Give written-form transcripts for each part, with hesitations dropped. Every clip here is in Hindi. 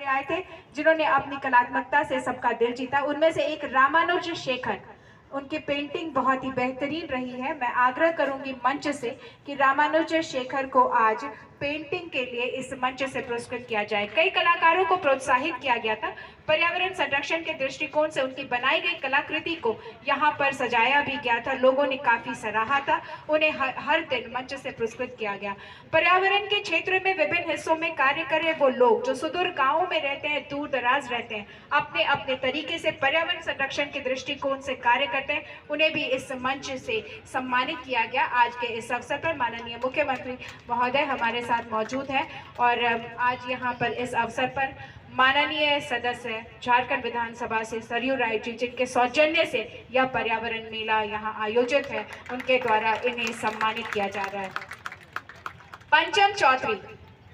आए थे जिन्होंने अपनी कलात्मकता से सबका दिल जीता। उनमें से एक रामानुज शेखर, उनकी पेंटिंग बहुत ही बेहतरीन रही है। मैं आग्रह करूंगी मंच से कि रामानुज शेखर को आज पेंटिंग के लिए इस मंच से पुरस्कृत किया जाए। कई कलाकारों को प्रोत्साहित किया गया था। पर्यावरण संरक्षण के दृष्टिकोण से उनकी बनाई गई कलाकृति को यहाँ पर सजाया भी गया था। लोगों ने काफी सराहा था। उन्हें हर दिन मंच से पुरस्कृत किया गया। पर्यावरण के क्षेत्र में विभिन्न हिस्सों में कार्य करे वो लोग जो सुदूर गांवों में रहते हैं, दूर दराज रहते हैं, अपने अपने तरीके से पर्यावरण संरक्षण के दृष्टिकोण से कार्य करते हैं, उन्हें भी इस मंच से सम्मानित किया गया। आज के इस अवसर पर माननीय मुख्यमंत्री महोदय हमारे साथ मौजूद हैं और आज यहाँ पर इस अवसर पर माननीय सदस्य झारखंड विधानसभा से सरयू राय जी, जिनके सौजन्य से यह पर्यावरण मेला यहाँ आयोजित है, उनके द्वारा इन्हें सम्मानित किया जा रहा है। पंचम चौधरी,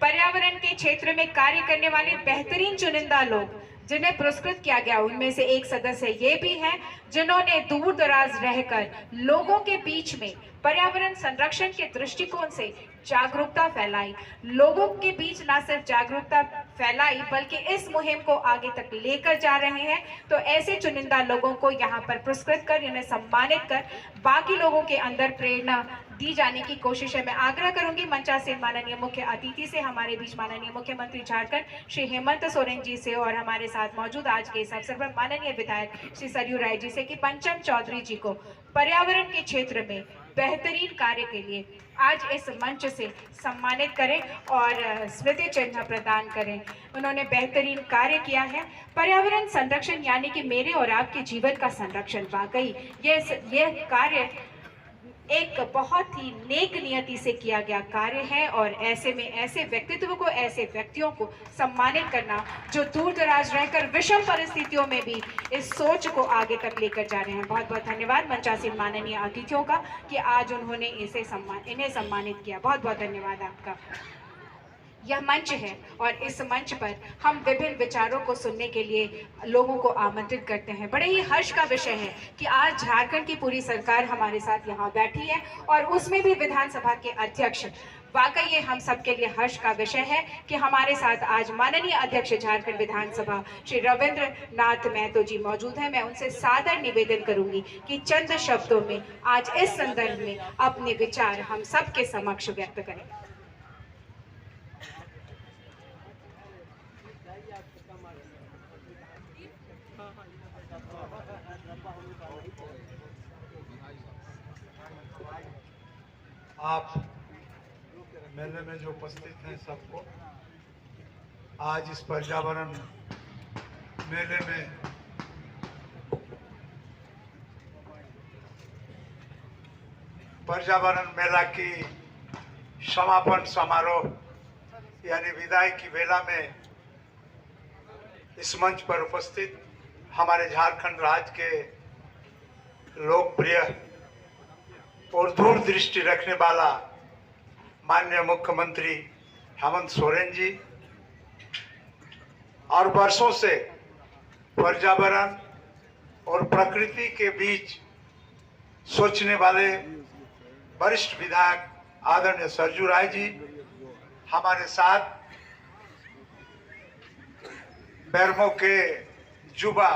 पर्यावरण के क्षेत्र में कार्य करने वाले बेहतरीन चुनिंदा लोग जिन्हें पुरस्कृत किया गया, उनमें से एक सदस्य ये भी हैं जिन्होंने दूर दराज रहकर लोगों के बीच में पर्यावरण संरक्षण के दृष्टिकोण से जागरूकता फैलाई। लोगों के बीच न सिर्फ जागरूकता फैलाई बल्कि इस मुहिम को आगे तक लेकर जा रहे हैं। तो ऐसे चुनिंदा लोगों को यहाँ पर पुरस्कृत कर, इन्हें सम्मानित कर बाकी लोगों के अंदर प्रेरणा दी जाने की कोशिश है। मैं आग्रह करूंगी मंचासीन माननीय मुख्य अतिथि से, हमारे बीच माननीय मुख्यमंत्री झारखंड श्री हेमंत सोरेन जी से और हमारे साथ मौजूद आज के इस अवसर पर माननीय विधायक श्री सरयू राय जी से कि पंचम चौधरी जी को पर्यावरण के क्षेत्र में बेहतरीन कार्य के लिए आज इस मंच से सम्मानित करें और स्मृति चिन्ह प्रदान करें। उन्होंने बेहतरीन कार्य किया है। पर्यावरण संरक्षण यानी कि मेरे और आपके जीवन का संरक्षण, वाकई ये कार्य एक बहुत ही नेक नियति से किया गया कार्य है और ऐसे में ऐसे व्यक्तित्व को, ऐसे व्यक्तियों को सम्मानित करना जो दूर दराज रहकर विषम परिस्थितियों में भी इस सोच को आगे तक लेकर जा रहे हैं। बहुत बहुत धन्यवाद मंचासीन माननीय अतिथियों का कि आज उन्होंने इन्हें सम्मानित किया। बहुत बहुत धन्यवाद आपका। यह मंच है और इस मंच पर हम विभिन्न विचारों को सुनने के लिए लोगों को आमंत्रित करते हैं। बड़े ही हर्ष का विषय है कि आज झारखंड की पूरी सरकार हमारे साथ यहाँ बैठी है और उसमें भी विधानसभा के अध्यक्ष। वाकई ये हम सबके लिए हर्ष का विषय है कि हमारे साथ आज माननीय अध्यक्ष झारखंड विधानसभा श्री रविंद्र नाथ महतो जी मौजूद हैं। मैं उनसे सादर निवेदन करूंगी कि चंद शब्दों में आज इस संदर्भ में अपने विचार हम सबके समक्ष व्यक्त करें। आप मेले में जो उपस्थित हैं सबको आज इस पर्यावरण मेले में पर्यावरण मेला की समापन समारोह यानी विदाई की वेला में इस मंच पर उपस्थित हमारे झारखंड राज्य के लोकप्रिय और दूरदृष्टि रखने वाला माननीय मुख्यमंत्री हेमंत सोरेन जी और वर्षों से पर्यावरण और प्रकृति के बीच सोचने वाले वरिष्ठ विधायक आदरणीय सरयू राय जी हमारे साथ, बैरमो के युवा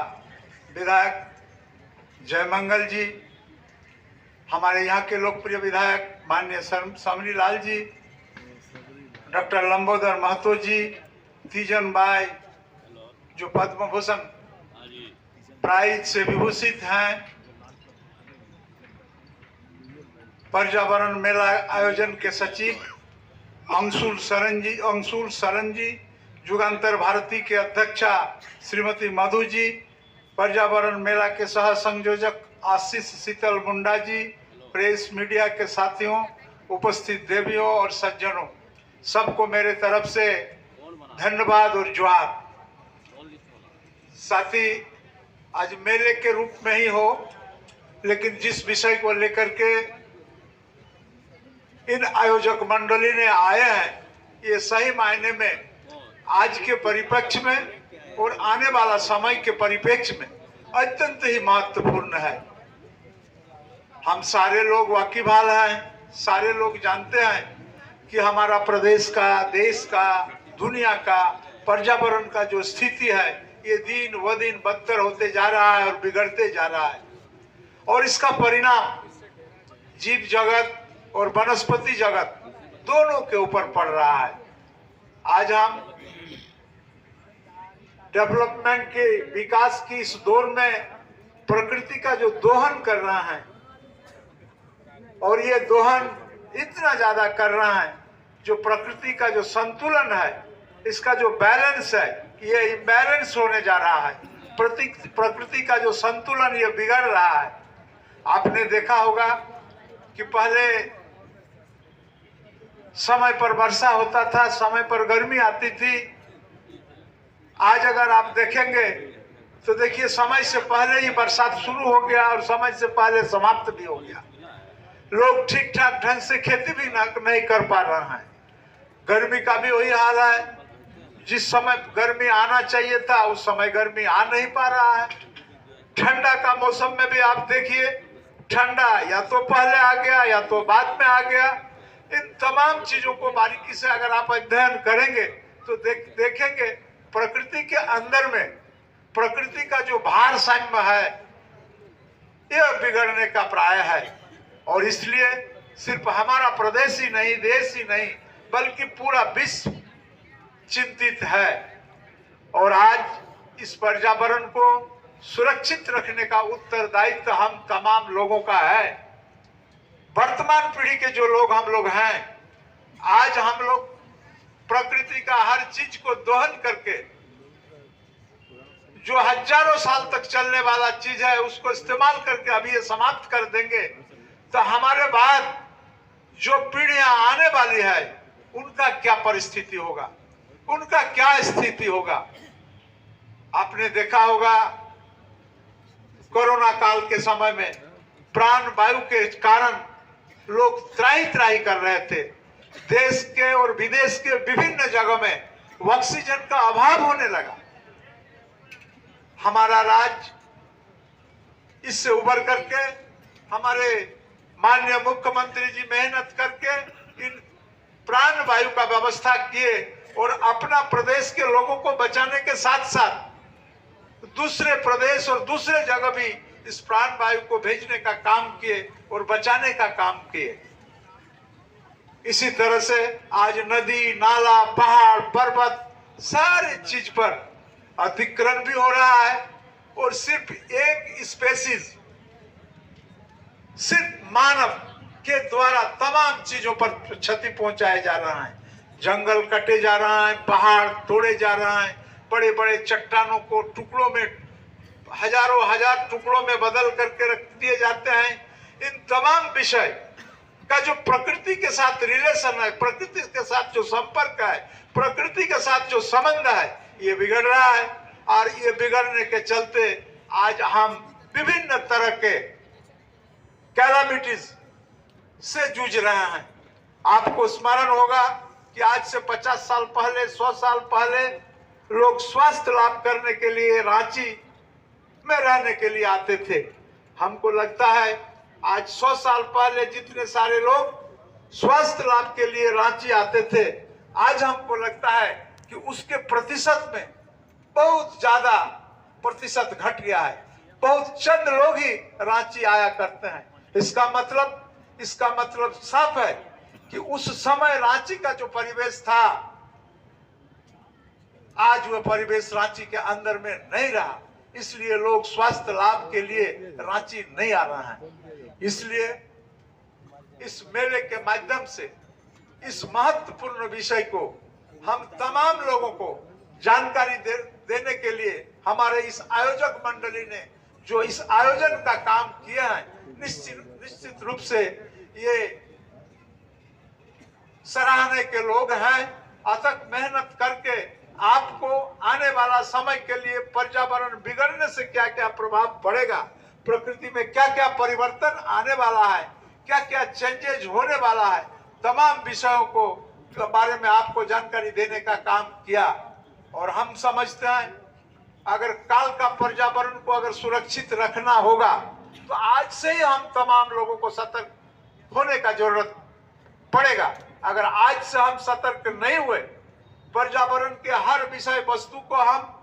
विधायक जयमंगल जी, हमारे यहाँ के लोकप्रिय विधायक माननीय समरी लाल जी, डॉक्टर लंबोदर महतो जी, तीजन बाई जो पद्म भूषण प्राइज से विभूषित हैं, पर्यावरण मेला आयोजन के सचिव अंशुल शरण जी, युगांतर भारती के अध्यक्षा श्रीमती मधु जी, पर्यावरण मेला के सह संयोजक आशीष शीतल मुंडा जी, प्रेस मीडिया के साथियों, उपस्थित देवियों और सज्जनों, सबको मेरे तरफ से धन्यवाद और जोहार। साथी, आज मेले के रूप में ही हो, लेकिन जिस विषय को लेकर के इन आयोजक मंडली ने आए हैं, ये सही मायने में आज के परिप्रेक्ष्य में और आने वाला समय के परिप्रेक्ष्य में अत्यंत ही महत्वपूर्ण है। हम सारे लोग वाकिबहाल हैं, सारे लोग जानते हैं कि हमारा प्रदेश का, देश का, दुनिया का पर्यावरण का जो स्थिति है ये दिन व दिन बदतर होते जा रहा है और बिगड़ते जा रहा है, और इसका परिणाम जीव जगत और वनस्पति जगत दोनों के ऊपर पड़ रहा है। आज हम डेवलपमेंट के विकास की इस दौर में प्रकृति का जो दोहन कर रहा है, और ये दोहन इतना ज्यादा कर रहा है जो प्रकृति का जो संतुलन है, इसका जो बैलेंस है, ये इम्बैलेंस होने जा रहा है। प्रकृति का जो संतुलन ये बिगड़ रहा है। आपने देखा होगा कि पहले समय पर वर्षा होता था, समय पर गर्मी आती थी। आज अगर आप देखेंगे तो देखिए समय से पहले ही बरसात शुरू हो गया और समय से पहले समाप्त भी हो गया। लोग ठीक ठाक ढंग से खेती भी नहीं कर पा रहे हैं। गर्मी का भी वही हाल है, जिस समय गर्मी आना चाहिए था उस समय गर्मी आ नहीं पा रहा है। ठंडा का मौसम में भी आप देखिए, ठंडा या तो पहले आ गया या तो बाद में आ गया। इन तमाम चीजों को बारीकी से अगर आप अध्ययन करेंगे तो देखेंगे प्रकृति के अंदर में प्रकृति का जो भारसाम्य है यह बिगड़ने का प्राय है। और इसलिए सिर्फ हमारा प्रदेश ही नहीं, देश ही नहीं, बल्कि पूरा विश्व चिंतित है। और आज इस पर्यावरण को सुरक्षित रखने का उत्तरदायित्व हम तमाम लोगों का है। वर्तमान पीढ़ी के जो लोग हम लोग हैं, आज हम लोग प्रकृति का हर चीज को दोहन करके जो हजारों साल तक चलने वाला चीज है उसको इस्तेमाल करके अभी ये समाप्त कर देंगे तो हमारे बाद जो पीढ़ियां आने वाली है उनका क्या परिस्थिति होगा, उनका क्या स्थिति होगा। आपने देखा होगा कोरोना काल के समय में प्राण वायु के कारण लोग त्राही त्राही कर रहे थे। देश के और विदेश के विभिन्न जगहों में ऑक्सीजन का अभाव होने लगा। हमारा राज्य इससे उबर करके हमारे माननीय मुख्यमंत्री जी मेहनत करके इन प्राण वायु का व्यवस्था किए और अपना प्रदेश के लोगों को बचाने के साथ साथ दूसरे प्रदेश और दूसरे जगह भी इस प्राण वायु को भेजने का काम किए और बचाने का काम किए। इसी तरह से आज नदी, नाला, पहाड़, पर्वत सारे चीज पर अतिक्रमण भी हो रहा है और सिर्फ एक स्पेसीज, सिर्फ मानव के द्वारा तमाम चीजों पर क्षति पहुंचाया जा रहा है। जंगल कटे जा रहा है, पहाड़ तोड़े जा रहा है, बड़े बड़े चट्टानों को टुकड़ों में हजारों हजार टुकड़ों में बदल करके रख दिए जाते हैं। इन तमाम विषय का जो प्रकृति के साथ रिलेशन है, प्रकृति के साथ जो संपर्क है, प्रकृति के साथ जो संबंध है, ये बिगड़ रहा है। और ये बिगड़ने के चलते आज हम विभिन्न तरह के कैलामिटीज से जूझ रहे हैं। आपको स्मरण होगा कि आज से 50 साल पहले, 100 साल पहले लोग स्वास्थ्य लाभ करने के लिए रांची में रहने के लिए आते थे। हमको लगता है आज 100 साल पहले जितने सारे लोग स्वास्थ्य लाभ के लिए रांची आते थे, आज हमको लगता है कि उसके प्रतिशत में बहुत ज्यादा प्रतिशत घट गया है। बहुत चंद लोग ही रांची आया करते हैं। इसका मतलब साफ है कि उस समय रांची का जो परिवेश था, आज वह परिवेश रांची के अंदर में नहीं रहा। इसलिए लोग स्वास्थ्य लाभ के लिए रांची नहीं आ रहे हैं। इसलिए इस मेले के माध्यम से इस महत्वपूर्ण विषय को हम तमाम लोगों को जानकारी देने के लिए हमारे इस आयोजक मंडली ने जो इस आयोजन का काम किया है, निश्चित रूप से ये सराहने के लोग हैं। अथक मेहनत करके आपको आने वाला समय के लिए पर्यावरण बिगड़ने से क्या क्या प्रभाव पड़ेगा, प्रकृति में क्या क्या परिवर्तन आने वाला है, क्या क्या चेंजेज होने वाला है, तमाम विषयों को के बारे में आपको जानकारी देने का काम किया। और हम समझते हैं अगर काल का पर्यावरण को अगर सुरक्षित रखना होगा तो आज से ही हम तमाम लोगों को सतर्क होने का जरूरत पड़ेगा। अगर आज से हम सतर्क नहीं हुए पर्यावरण के हर विषय वस्तु को हम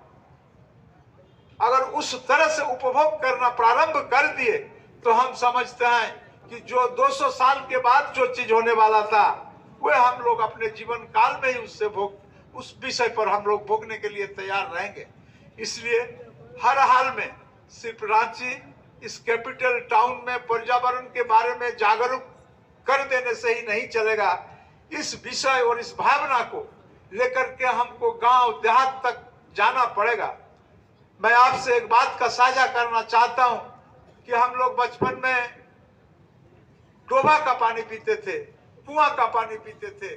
अगर उस तरह से उपभोग करना प्रारंभ कर दिए तो हम समझते हैं कि जो 200 साल के बाद जो चीज होने वाला था वह हम लोग अपने जीवन काल में ही उस विषय पर हम लोग भोगने के लिए तैयार रहेंगे। इसलिए हर हाल में सिर्फ रांची इस कैपिटल टाउन में पर्यावरण के बारे में जागरूक कर देने से ही नहीं चलेगा। इस विषय और इस भावना को लेकर के हमको गांव देहात तक जाना पड़ेगा। मैं आपसे एक बात का साझा करना चाहता हूं कि हम लोग बचपन में डोभा का पानी पीते थे, कुआं का पानी पीते थे।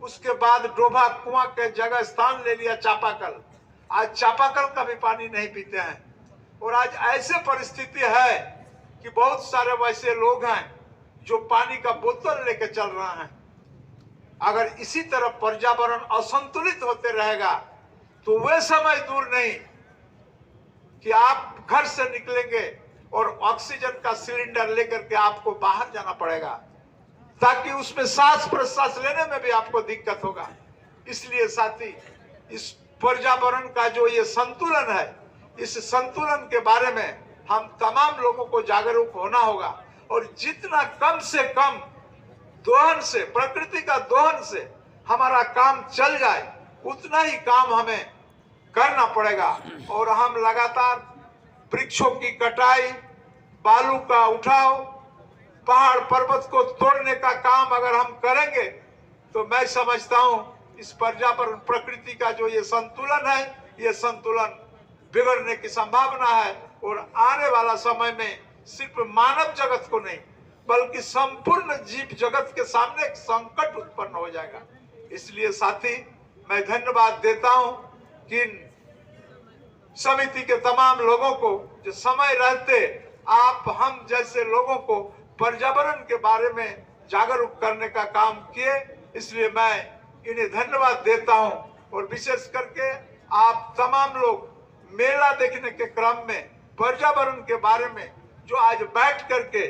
उसके बाद डोभा कुआं के जगह स्थान ले लिया चापाकल। आज चापाकल का भी पानी नहीं पीते हैं। और आज ऐसे परिस्थिति है कि बहुत सारे वैसे लोग हैं जो पानी का बोतल लेके चल रहे हैं। अगर इसी तरह पर्यावरण असंतुलित होते रहेगा तो वह समय दूर नहीं कि आप घर से निकलेंगे और ऑक्सीजन का सिलेंडर लेकर के आपको बाहर जाना पड़ेगा, ताकि उसमें सांस प्रश्वास लेने में भी आपको दिक्कत होगा। इसलिए साथी, इस पर्यावरण का जो ये संतुलन है, इस संतुलन के बारे में हम तमाम लोगों को जागरूक होना होगा। और जितना कम से कम दोहन से, प्रकृति का दोहन से हमारा काम चल जाए, उतना ही काम हमें करना पड़ेगा। और हम लगातार वृक्षों की कटाई, बालू का उठाव, पहाड़ पर्वत को तोड़ने का काम अगर हम करेंगे तो मैं समझता हूं इस पर्यावरण प्रकृति का जो ये संतुलन है, ये संतुलन बिगड़ने की संभावना है। और आने वाला समय में सिर्फ मानव जगत को नहीं बल्कि संपूर्ण जीव जगत के सामने एक संकट उत्पन्न हो जाएगा। इसलिए साथी, मैं धन्यवाद देता हूं कि समिति के तमाम लोगों को जो समय रहते आप हम जैसे लोगों को पर्यावरण के बारे में जागरूक करने का काम किए। इसलिए मैं इन्हें धन्यवाद देता हूं। और विशेष करके आप तमाम लोग मेला देखने के क्रम में पर्यावरण के बारे में जो आज बैठ करके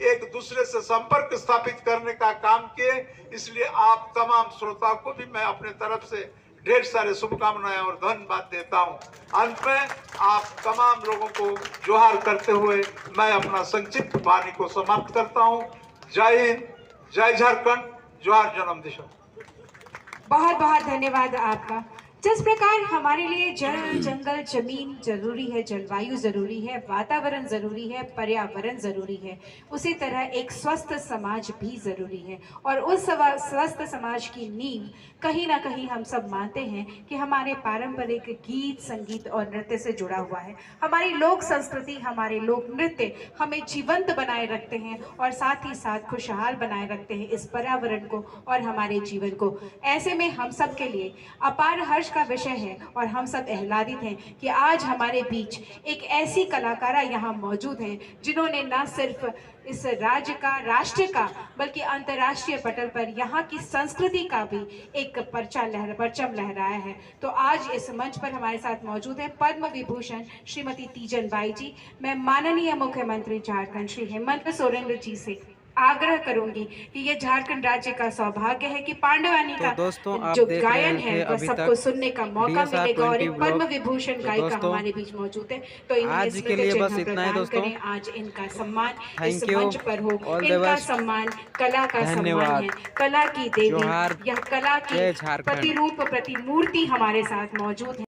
एक दूसरे से संपर्क स्थापित करने का काम किए, इसलिए आप तमाम श्रोताओं को भी मैं अपने तरफ से ढेर सारे शुभकामनाएं और धन्यवाद देता हूं। अंत में आप तमाम लोगों को जोहार करते हुए मैं अपना संक्षिप्त वाणी को समाप्त करता हूं। जय हिंद, जय झारखंड, जोहार जन्म दिशा। बहुत बहुत धन्यवाद आपका। जिस प्रकार हमारे लिए जल, जंगल, जमीन जरूरी है, जलवायु जरूरी है, वातावरण जरूरी है, पर्यावरण जरूरी है, उसी तरह एक स्वस्थ समाज भी जरूरी है। और उस स्वस्थ समाज की नींव कहीं ना कहीं हम सब मानते हैं कि हमारे पारंपरिक गीत, संगीत और नृत्य से जुड़ा हुआ है। हमारी लोक संस्कृति, हमारे लोक नृत्य हमें जीवंत बनाए रखते हैं और साथ ही साथ खुशहाल बनाए रखते हैं इस पर्यावरण को और हमारे जीवन को। ऐसे में हम सब के लिए अपार हर्ष का विषय है और हम सब आह्लादित हैं कि आज हमारे बीच एक ऐसी कलाकारा यहाँ मौजूद हैं जिन्होंने न सिर्फ इस राज्य का, राष्ट्र का, बल्कि अंतर्राष्ट्रीय पटल पर यहाँ की संस्कृति का भी एक परचम लहराया है। तो आज इस मंच पर हमारे साथ मौजूद है पद्म विभूषण श्रीमती तीजन बाई जी। मैं माननीय मुख्यमंत्री झारखंड श्री हेमंत सोरेन जी से आग्रह करूंगी कि ये झारखंड राज्य का सौभाग्य है कि पांडवानी का जो गायन है वह सबको सुनने का मौका मिलेगा और एक पद्म विभूषण गायिका हमारे बीच मौजूद है। तो आज के लिए बस इतना ही दोस्तों। आज इनका सम्मान इस मंच पर हो। इनका सम्मान कला का सम्मान है, कला की देवी, यह कला की प्रतिरूप, प्रतिमूर्ति हमारे साथ मौजूद है।